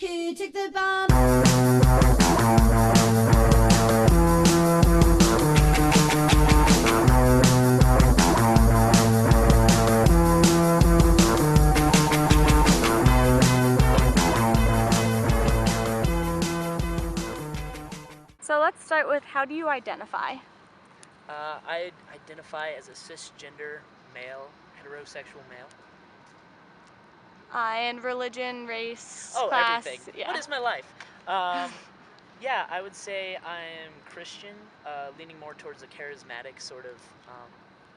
Who took the bomb? So let's start with, how do you identify? I identify as a cisgender male, heterosexual male. And religion, race, Oh, class? everything. Yeah. What is my life? Yeah, I would say I'm Christian, leaning more towards a charismatic sort of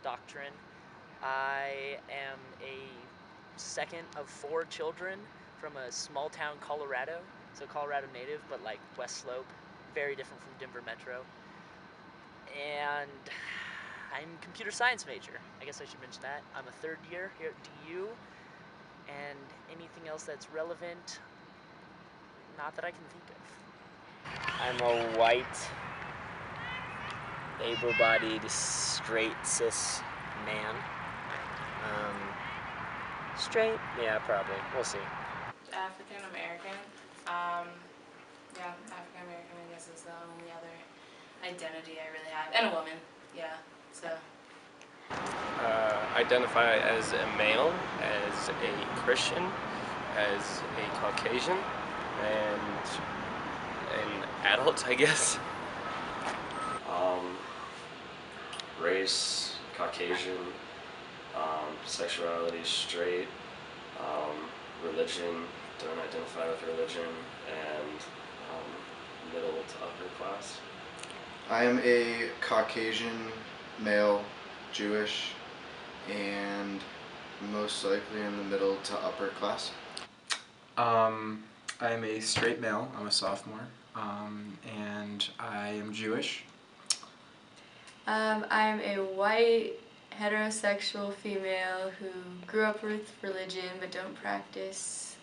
doctrine. I am a second of 4 children from a small town, Colorado. So Colorado native, but like West Slope, very different from Denver Metro. And I'm a computer science major. I guess I should mention that. I'm a 3rd year here at DU. And anything else that's relevant, not that I can think of. I'm a white, able-bodied, straight, cis man. Straight? Yeah, probably. We'll see. African American. Yeah, African American, I guess, is the only other identity I really have. And a woman, yeah, so. Identify as a male, as a Christian, as a Caucasian, and an adult, I guess. Race, Caucasian, sexuality, straight, religion, don't identify with religion, and middle to upper class. I am a Caucasian male, Jewish, and most likely in the middle to upper class. I am a straight male. I'm a sophomore, and I am Jewish. I'm a white, heterosexual female who grew up with religion but don't practice.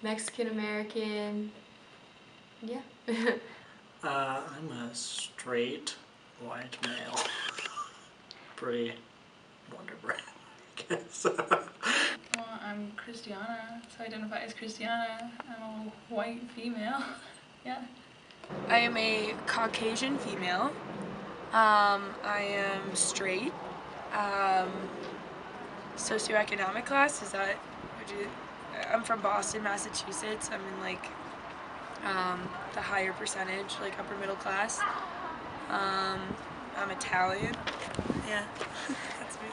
Mexican American, yeah. I'm a straight white male. Pretty Wonder Bread, I guess. Well, I'm Christiana, so I identify as Christiana. I'm a white female, yeah. I am a Caucasian female. I am straight. Socioeconomic class, is that what you... I'm from Boston, Massachusetts. I'm in like the higher percentage, like upper middle class. I'm Italian. Yeah, that's me.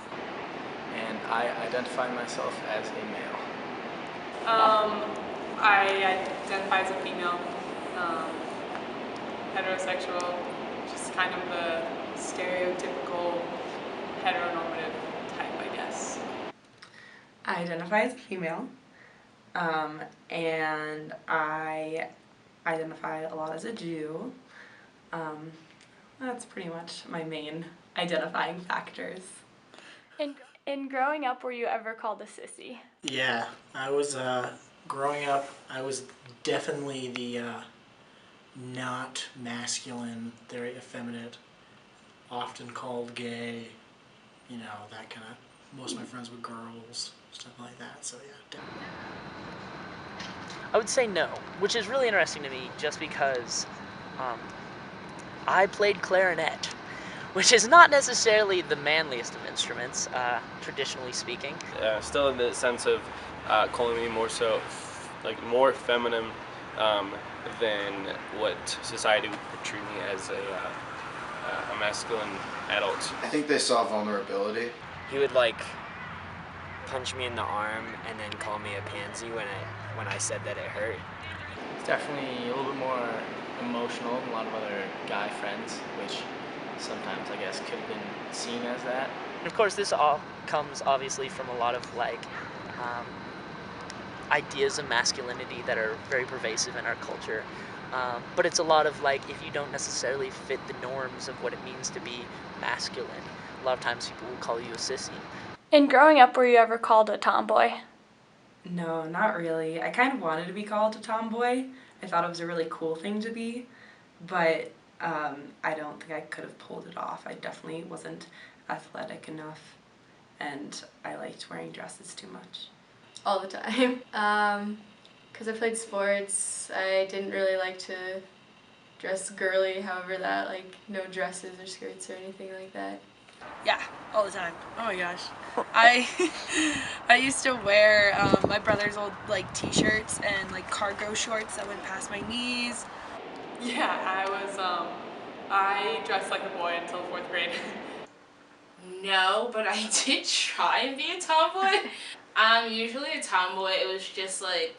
And I identify myself as a male. I identify as a female, heterosexual, just kind of the stereotypical heteronormative type, I guess. I identify as a female, and I identify a lot as a Jew. That's pretty much my main identifying factors. In growing up, were you ever called a sissy? Yeah, I was, growing up, I was definitely the, not masculine, very effeminate, often called gay, you know, that kind of, most of my friends were girls, stuff like that, so yeah, definitely. I would say no, which is really interesting to me just because I played clarinet, which is not necessarily the manliest of instruments, traditionally speaking. Still in the sense of calling me more so, like more feminine than what society would portray me as a masculine adult. I think they saw vulnerability. He would like punch me in the arm and then call me a pansy when I said that it hurt. It's definitely a little bit more emotional than a lot of other guy friends, which sometimes I guess could have been seen as that. And of course, this all comes obviously from a lot of like ideas of masculinity that are very pervasive in our culture. But it's a lot of like, if you don't necessarily fit the norms of what it means to be masculine, a lot of times people will call you a sissy. In growing up, were you ever called a tomboy? No, not really. I kind of wanted to be called a tomboy. I thought it was a really cool thing to be, but I don't think I could have pulled it off. I definitely wasn't athletic enough, and I liked wearing dresses too much. All the time. Because I played sports, I didn't really like to dress girly, however that, like, no dresses or skirts or anything like that. Yeah, all the time. Oh my gosh. I used to wear my brother's old like t-shirts and like cargo shorts that went past my knees. Yeah, I dressed like a boy until 4th grade. No, but I did try and be a tomboy. I'm usually a tomboy. It was just like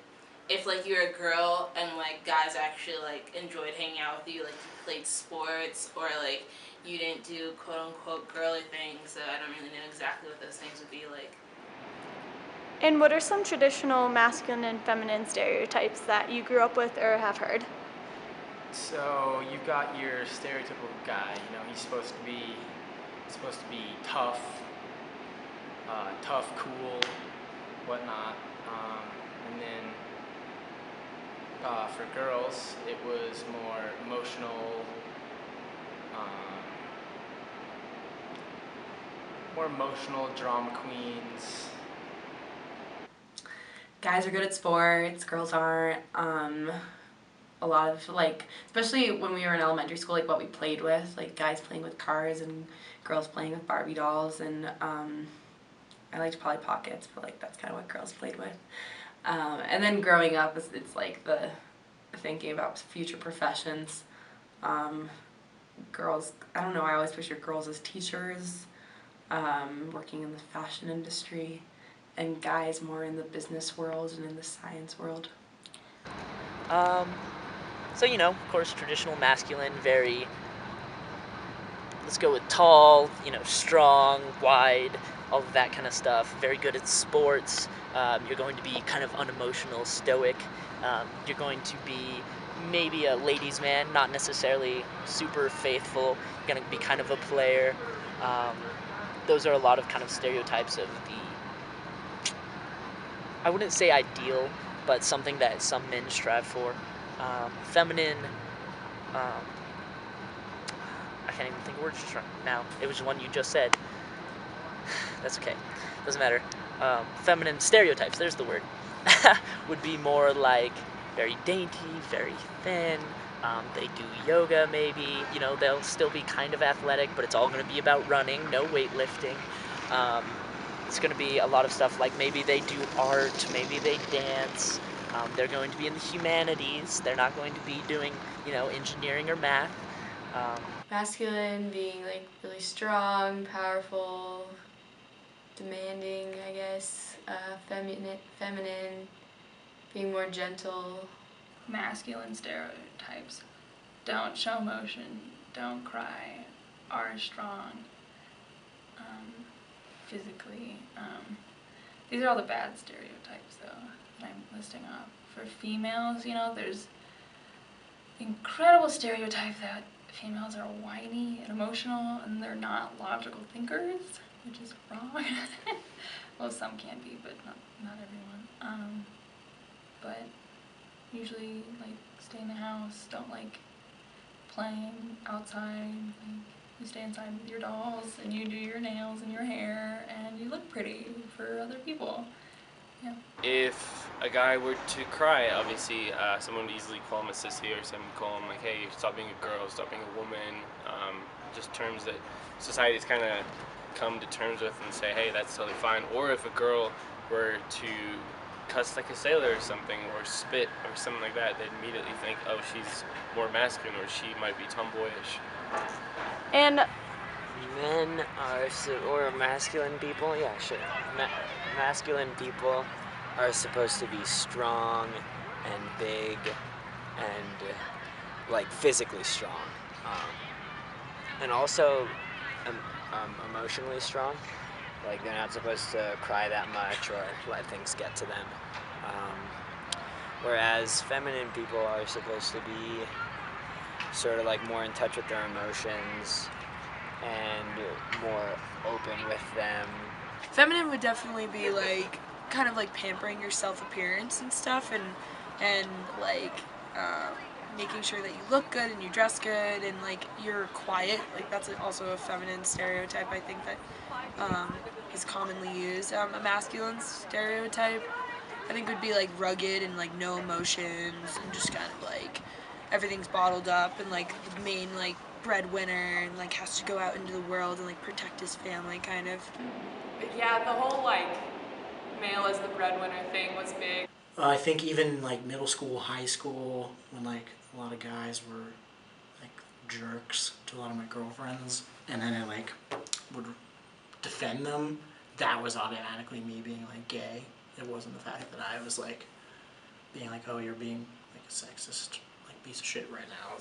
if like you're a girl and like guys actually like enjoyed hanging out with you, like you played sports or like you didn't do quote unquote girly things. So I don't really know exactly what those things would be like. And what are some traditional masculine and feminine stereotypes that you grew up with or have heard? So you've got your stereotypical guy. You know, he's supposed to be tough, cool, whatnot. And then for girls, it was more emotional, drama queens. Guys are good at sports, girls aren't. A lot of, like, especially when we were in elementary school, like what we played with, like guys playing with cars and girls playing with Barbie dolls, and I liked Polly Pockets, but like that's kind of what girls played with. And then growing up, it's like the thinking about future professions. Girls, I don't know, I always picture girls as teachers, working in the fashion industry, and guys more in the business world and in the science world. So, you know, of course, traditional masculine, very, let's go with tall, you know, strong, wide, all of that kind of stuff. Very good at sports. You're going to be kind of unemotional, stoic. You're going to be maybe a ladies' man, not necessarily super faithful. You're going to be kind of a player. Those are a lot of kind of stereotypes of the, I wouldn't say ideal, but something that some men strive for. Feminine, I can't even think of words just right now. It was one you just said. That's okay. Doesn't matter. Feminine stereotypes, there's the word. Would be more like very dainty, very thin. They do yoga maybe. You know, they'll still be kind of athletic, but it's all going to be about running, no weightlifting. It's going to be a lot of stuff like maybe they do art, maybe they dance. They're going to be in the humanities. They're not going to be doing, you know, engineering or math. Masculine being like really strong, powerful, demanding, I guess. Feminine being more gentle. Masculine stereotypes. Don't show emotion, don't cry, are strong, physically. These are all the bad stereotypes though that I'm listing off. For females, you know, there's the incredible stereotype that females are whiny and emotional and they're not logical thinkers, which is wrong. Well, some can be, but not everyone. But usually, like, stay in the house, don't like playing outside. Like, you stay inside with your dolls and you do your nails and your hair and you look pretty for other people. Yeah. If a guy were to cry, obviously someone would easily call him a sissy, or someone would call him like, hey, stop being a girl, stop being a woman. Just terms that society's kind of come to terms with and say, hey, that's totally fine. Or if a girl were to cuss like a sailor or something, or spit or something like that, they'd immediately think, oh, she's more masculine, or she might be tomboyish. And Men are, or masculine people, yeah, sure. Masculine people are supposed to be strong and big and, like, physically strong. And also emotionally strong. Like, they're not supposed to cry that much or let things get to them. Whereas feminine people are supposed to be sort of like more in touch with their emotions and more open with them. Feminine would definitely be like kind of like pampering your self-appearance and stuff, and like making sure that you look good and you dress good and like you're quiet. Like that's also a feminine stereotype I think that is commonly used. A masculine stereotype I think would be like rugged and like no emotions and just kind of like everything's bottled up and like the main like breadwinner and like has to go out into the world and like protect his family kind of. But yeah, the whole like male as the breadwinner thing was big. I think even like middle school, high school, when like a lot of guys were like jerks to a lot of my girlfriends, and then I like would defend them, that was automatically me being like gay. It wasn't the fact that I was like being like, oh, you're being like a sexist like piece of shit right now.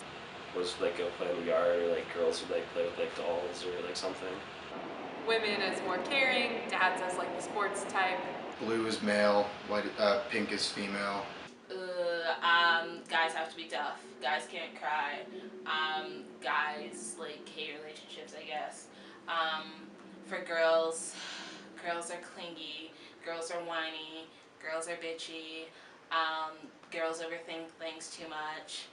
Was like go play in the yard, or like girls would like play with like dolls or like something. Women as more caring, dads as like the sports type. Blue is male, white, pink is female. Guys have to be tough. Guys can't cry. Guys like hate relationships, I guess. For girls, girls are clingy. Girls are whiny. Girls are bitchy. Girls overthink things too much.